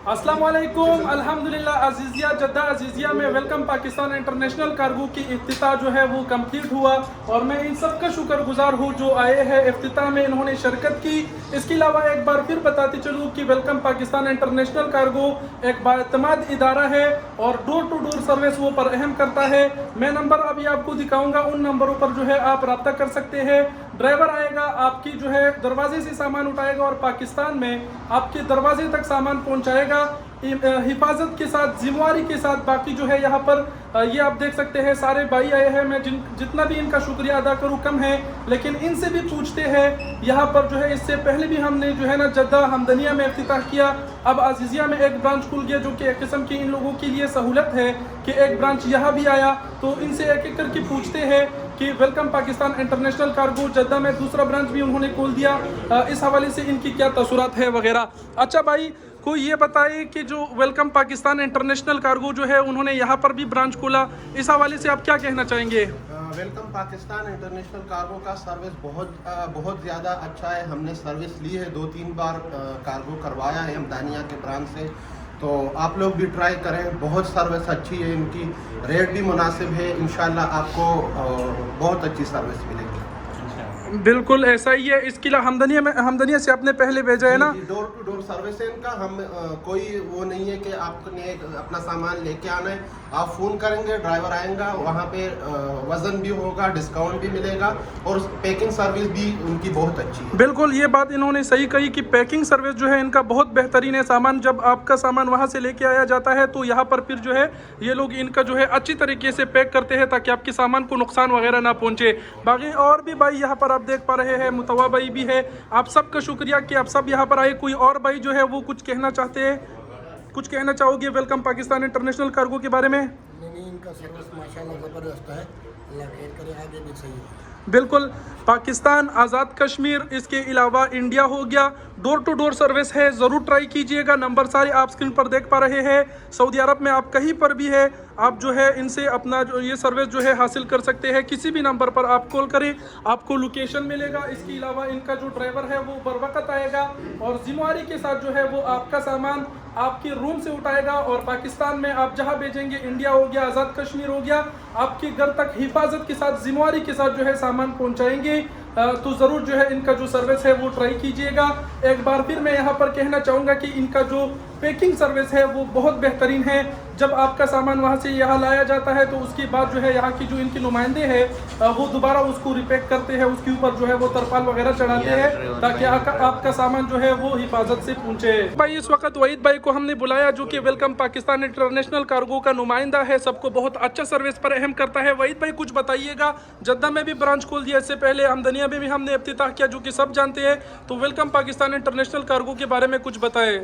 अस्सलाम वालेकुम, अल्हम्दुलिल्लाह अजीज़िया जद्दा अजीज़िया में वेलकम पाकिस्तान इंटरनेशनल कार्गो की इफ्तिताह जो है वो कंप्लीट हुआ और मैं इन सब का शुक्रगुजार हूँ जो आए हैं इफ्तिताह में, इन्होंने शिरकत की। इसके अलावा एक बार फिर बताते चलूँ कि वेलकम पाकिस्तान इंटरनेशनल कार्गो एक बाएतमाद इदारा है और डोर टू डोर सर्विस वो पर अहम करता है। मैं नंबर अभी आपको दिखाऊंगा, उन नंबरों पर जो है आप रब्ता कर सकते हैं। ड्राइवर आएगा, आपकी जो है दरवाजे से सामान उठाएगा और पाकिस्तान में आपके दरवाजे तक सामान पहुंचाएगा हिफाजत के साथ, जिम्मेवारी के साथ। बाकी जो है यहाँ पर ये आप देख सकते हैं सारे भाई आए हैं। मैं जितना भी इनका शुक्रिया अदा करूँ कम है, लेकिन इनसे भी पूछते हैं। यहाँ पर जो है इससे पहले भी हमने जो है ना जद्दा हमदनिया में इफ्तिताह किया, अब अजीज़िया में एक ब्रांच खुल गया, जो कि एक किस्म की इन लोगों के लिए सहूलत है कि एक ब्रांच यहाँ भी आया। तो इनसे एक एक करके पूछते हैं कि welcome Pakistan international cargo Jeddah में दूसरा ब्रांच भी उन्होंने खोल दिया, इस हवाले से इनकी क्या तसुरात है वगैरह। अच्छा भाई, कोई ये बताए कि जो वेलकम पाकिस्तान इंटरनेशनल कार्गो जो है उन्होंने यहाँ पर भी ब्रांच खोला, इस हवाले से आप क्या कहना चाहेंगे? वेलकम पाकिस्तान इंटरनेशनल कार्गो का सर्विस बहुत ज़्यादा अच्छा है। हमने सर्विस ली है, 2-3 बार कार्गो करवाया है हमदानिया के ब्रांच से, तो आप लोग भी ट्राई करें। बहुत सर्विस अच्छी है इनकी, रेट भी मुनासिब है। इंशाल्लाह आपको बहुत अच्छी सर्विस मिलेगी। बिल्कुल ऐसा ही है। इसके अलावा हमदनिया से आपने पहले भेजा है ना? डोर टू डोर सर्विस है इनका। हम कोई वो नहीं है कि आपने अपना सामान लेके आना है, आप फ़ोन करेंगे, ड्राइवर आएगा, वहाँ पे वज़न भी होगा, डिस्काउंट भी मिलेगा और पैकिंग सर्विस भी उनकी बहुत अच्छी है। बिल्कुल, ये बात इन्होंने सही कही कि पैकिंग सर्विस जो है इनका बहुत बेहतरीन है। सामान जब आपका सामान वहाँ से लेके आया जाता है तो यहाँ पर फिर जो है ये लोग इनका जो है अच्छी तरीके से पैक करते हैं ताकि आपके सामान को नुकसान वगैरह ना पहुँचे। बाकी और भी भाई यहाँ पर आप देख पा रहे हैं, मुतवा भाई भी है। आप सबका शुक्रिया कि आप सब यहाँ पर आए। कोई और भाई जो है वो कुछ कहना चाहते हैं, कुछ कहना चाहोगे वेलकम पाकिस्तान इंटरनेशनल कार्गो के बारे में? नहीं, इनका सर्विस माशाल्लाह ज़बरदस्त है, अल्लाह खैर करे, आगे भी सही है। बिल्कुल, पाकिस्तान, आज़ाद कश्मीर, इसके अलावा इंडिया हो गया, डोर टू डोर सर्विस है, ज़रूर ट्राई कीजिएगा। नंबर सारे आप स्क्रीन पर देख पा रहे हैं। सऊदी अरब में आप कहीं पर भी है, आप जो है इनसे अपना जो ये सर्विस जो है हासिल कर सकते हैं। किसी भी नंबर पर आप कॉल करें, आपको लोकेशन मिलेगा। इसके अलावा इनका जो ड्राइवर है वो बर वक्त आएगा और जिम्मेवारी के साथ जो है वो आपका सामान आपके रूम से उठाएगा और पाकिस्तान में आप जहां भेजेंगे, इंडिया हो गया, आज़ाद कश्मीर हो गया, आपके घर तक हिफाजत के साथ, जिम्मेवारी के साथ जो है सामान पहुंचाएंगे। तो ज़रूर जो है इनका जो सर्विस है वो ट्राई कीजिएगा। एक बार फिर मैं यहाँ पर कहना चाहूँगा कि इनका जो पैकिंग सर्विस है वो बहुत बेहतरीन है। जब आपका सामान वहाँ से यहाँ लाया जाता है तो उसके बाद जो है यहाँ की जो इनके नुमाइंदे हैं वो दोबारा उसको रिपैक करते हैं, उसके ऊपर जो है वो तरपाल वगैरह चढ़ाते हैं ताकि आपका सामान जो है वो हिफाजत से पहुँचे। भाई इस वक्त वहीद भाई को हमने बुलाया जो कि वेलकम पाकिस्तान इंटरनेशनल कार्गो का नुमाइंदा है, सबको बहुत अच्छा सर्विस पर अहम करता है। वहीद भाई कुछ बताइएगा, जद्दा में भी ब्रांच खोल दिया, इससे पहले हमदनिया में भी हमने इफ्तिताह किया जो कि सब जानते हैं, तो वेलकम पाकिस्तान इंटरनेशनल कार्गो के बारे में कुछ बताएं।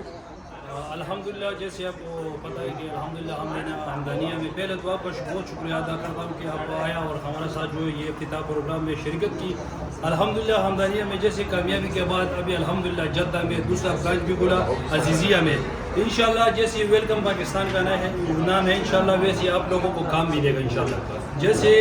अल्हम्दुलिल्लाह, जैसे आपको पता है कि अल्हम्दुलिल्लाह हमने हमदानिया में पहले तो आपका बहुत शुक्रिया अदा करता हूँ कि आप आया और हमारे साथ जो ये इफ्तिताह प्रोग्राम में शिरकत की। अल्हम्दुलिल्लाह हमदानिया में जैसे कामयाबी के बाद अभी अल्हम्दुलिल्लाह जद्दा में दूसरा ब्रांच भी खुला अजीज़िया में। इंशाल्लाह जैसे वेलकम पाकिस्तान का नाम है, इंशाल्लाह वैसे आप लोगों को काम मिलेगा इंशाल्लाह। जैसे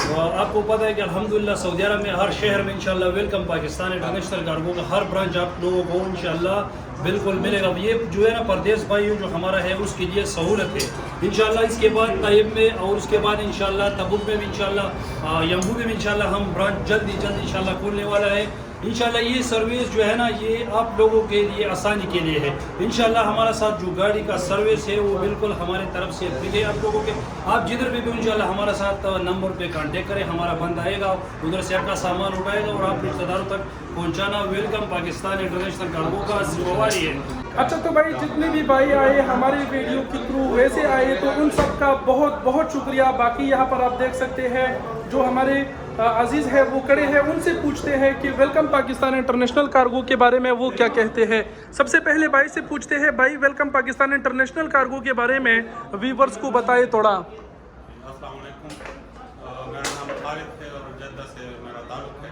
आपको पता है कि अल्हम्दुलिल्लाह सऊदी अरब में हर शहर में इंशाल्लाह वेलकम पाकिस्तान इंटरनेशनल कार्गो का हर ब्रांच आप लोगों को इंशाल्लाह बिल्कुल मिलेगा। ये जो है ना परदेश भाई जो हमारा है उसके लिए सहूलत है इंशाल्लाह। इसके बाद ताइब में और उसके बाद इंशाल्लाह तबुक में भी इंशाल्लाह यम्बू में भी इंशाल्लाह हम ब्रांच जल्द इंशाल्लाह खोलने वाला है। इंशाल्लाह ये सर्विस जो है ना ये आप लोगों के लिए आसानी के लिए है। इंशाल्लाह हमारा साथ जो गाड़ी का सर्विस है वो बिल्कुल हमारे तरफ से फ्री है आप लोगों के। आप जिधर भी इंशाल्लाह हमारा साथ नंबर पे कांटेक्ट करें, हमारा बंदा आएगा, उधर से आपका सामान उठाएगा और आप रिश्तेदारों तक पहुँचाना वेलकम पाकिस्तान इंटरनेशनल कार्गो का जिम्मेवारी है। अच्छा, तो भाई जितने भी भाई आए हमारे वीडियो के थ्रू वैसे आए तो उन सब का बहुत बहुत शुक्रिया। बाकी यहाँ पर आप देख सकते हैं जो हमारे अजीज़ है वो खड़े हैं, उनसे पूछते हैं कि वेलकम पाकिस्तान इंटरनेशनल कार्गो के बारे में वो क्या कहते हैं। सबसे पहले भाई से पूछते हैं, भाई वेलकम पाकिस्तान इंटरनेशनल कार्गो के बारे में व्यूवर्स को बताए थोड़ा। अस्सलाम वालेकुम, मेरा नाम खालिद है और जद्दा से मेरा ताल्लुक़ है।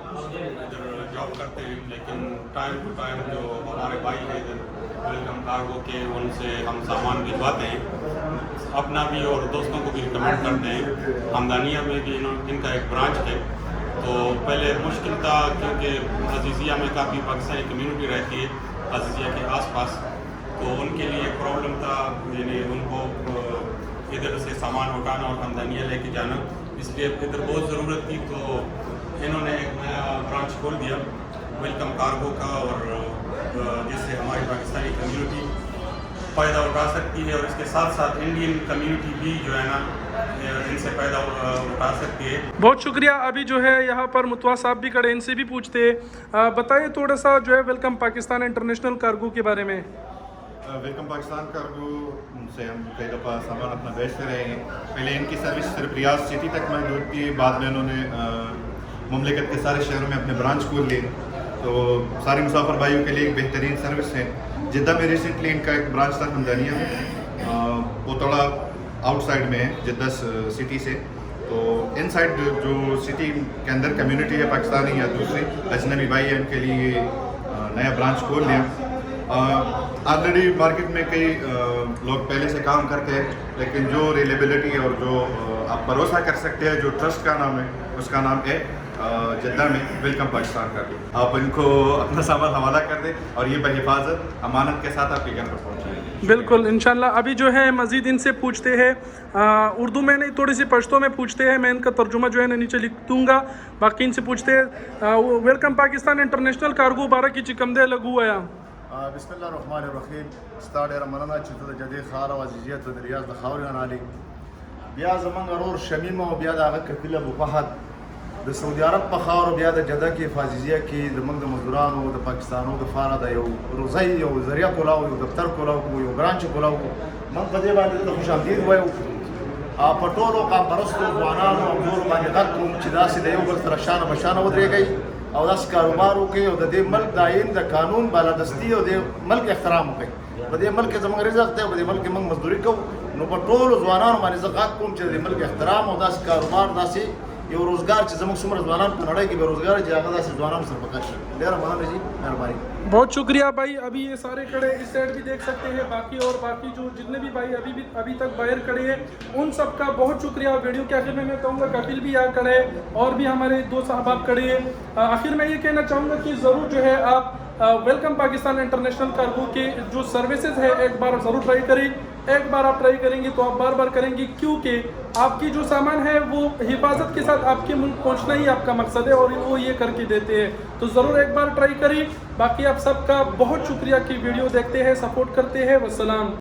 इधर जॉब करते हैं, लेकिन टाइम टू टाइम जो हमारे भाई हैं इधर वेलकम कार्गो के उनसे हम सामान भिजवाते हैं। अपना भी और दोस्तों को भी रिकमेंड करते हैं। हमदानिया में भी इनका एक ब्रांच है। तो पहले मुश्किल था क्योंकि अजीज़िया में काफ़ी पाकिस्तानी कम्युनिटी रहती है अजीज़िया के आसपास, तो उनके लिए प्रॉब्लम था, यानी उनको इधर से सामान उठाना और हमदानिया लेके जाना, इसलिए इधर बहुत ज़रूरत थी। तो इन्होंने एक नया ब्रांच खोल दिया वेलकम कार्गो का, और जिससे हमारी पाकिस्तानी कम्युनिटी फ़ायदा उठा सकती है और इसके साथ साथ इंडियन कम्युनिटी भी जो है ना इनसे फ़ायदा उठा सकती है। बहुत शुक्रिया। अभी जो है यहाँ पर मुतवा साहब भी खड़े, इनसे भी पूछते हैं। बताइए थोड़ा सा जो है वेलकम पाकिस्तान इंटरनेशनल कार्गो के बारे में। वेलकम पाकिस्तान कार्गो से हम कई दफ़ा सामान अपना बेचते रहे हैं। पहले इनकी सर्विस सिर्फ रियाद सिटी तक महदूद थी, बाद में उन्होंने मुमलिकत के सारे शहरों में अपने ब्रांच खोल लिए। तो सारे मुसाफिर भाइयों के लिए एक बेहतरीन सर्विस है। जिद्दा में रिसेंटली इनका एक ब्रांच था हमदानिया में, वो थोड़ा आउटसाइड में है जिद्दा सिटी से। तो इनसाइड जो सिटी के अंदर कम्युनिटी है पाकिस्तानी या दूसरे अजनबी भाई है, उनके लिए नया ब्रांच खोल लिया। ऑलरेडी मार्केट में कई लोग पहले से काम करते हैं, लेकिन जो रिलेबिलिटी और जो आप भरोसा कर सकते हैं, जो ट्रस्ट का नाम है, उसका नाम है जिद्दा में वेलकम पाकिस्तान कर दो। आप इनको अपना सामान हवाला कर दें और ये बहिफाजत अमानत के साथ आपके घर पर पहुँचाएंगे। बिल्कुल इंशाल्लाह। अभी जो है मज़ीद इनसे पूछते हैं, उर्दू में नहीं थोड़ी सी पश्तो में पूछते हैं, मैं इनका तर्जुमा जो है ना नीचे लिख दूँगा। बाकी इनसे पूछते हैं वेलकम पाकिस्तान इंटरनेशनल कार्गो बारह की चिकमदे लगू आया। बिस्मिल्लाहिर्रहमानिर्रहीम। स्टार्ट रमजान चित्र जदे खार वजीजियत रियाज दखावरियान आली बिया जमन अरोर शमीमा और बिया दाग कपिला बुफहद द सऊदी अरब पखार बिया द जदा की फाजिजिया की द मंग द मजदूरान और द पाकिस्तान और द फारा द यो रोज़ाई यो जरिया कोलाओ यो दफ्तर कोलाओ यो ब्रांच कोलाओ मन पदे बाद द खुशामदीद वयो आ पटोलो का परस्तो वानानो और बागे गतुम चिदासी द यो बल तरशान बशान उदरे गई और दस कारोबारों के और दे मल्क दाइन द कानून बालादस्ती और दे मल्क एहतराम के बदे मल्क के जमंग रिजक ते बदे मल्क मंग मजदूरी को नो पटोल जवानान माने ज़कात कोम चे दे मल्क एहतराम और दस कारोबार दासी यो रोजगार चे जमंग सुमर जवानान पर लड़ाई की बेरोजगार जे आगा दासी जवानान सर बकश देर माना जी मेहरबानी। बहुत शुक्रिया भाई। अभी ये सारे खड़े, इस साइड भी देख सकते हैं, बाकी जो जितने भी भाई अभी तक बाहर खड़े हैं उन सब का बहुत शुक्रिया। वीडियो के आखिर में मैं कहूँगा कपिल भी यहाँ खड़े हैं और भी हमारे दो साहबाब खड़े हैं। आखिर में ये कहना चाहूँगा कि ज़रूर जो है आप वेलकम पाकिस्तान इंटरनेशनल कार्गो के जो सर्विसेज है एक बार ज़रूर ट्राई करें। एक बार आप ट्राई करेंगे तो आप बार बार करेंगे, क्योंकि आपकी जो सामान है वो हिफाजत के साथ आपके मुल्क पहुंचना ही आपका मकसद है और वो ये करके देते हैं। तो ज़रूर एक बार ट्राई करिए। बाकी आप सबका बहुत शुक्रिया कि वीडियो देखते हैं, सपोर्ट करते हैं। वस्सलाम।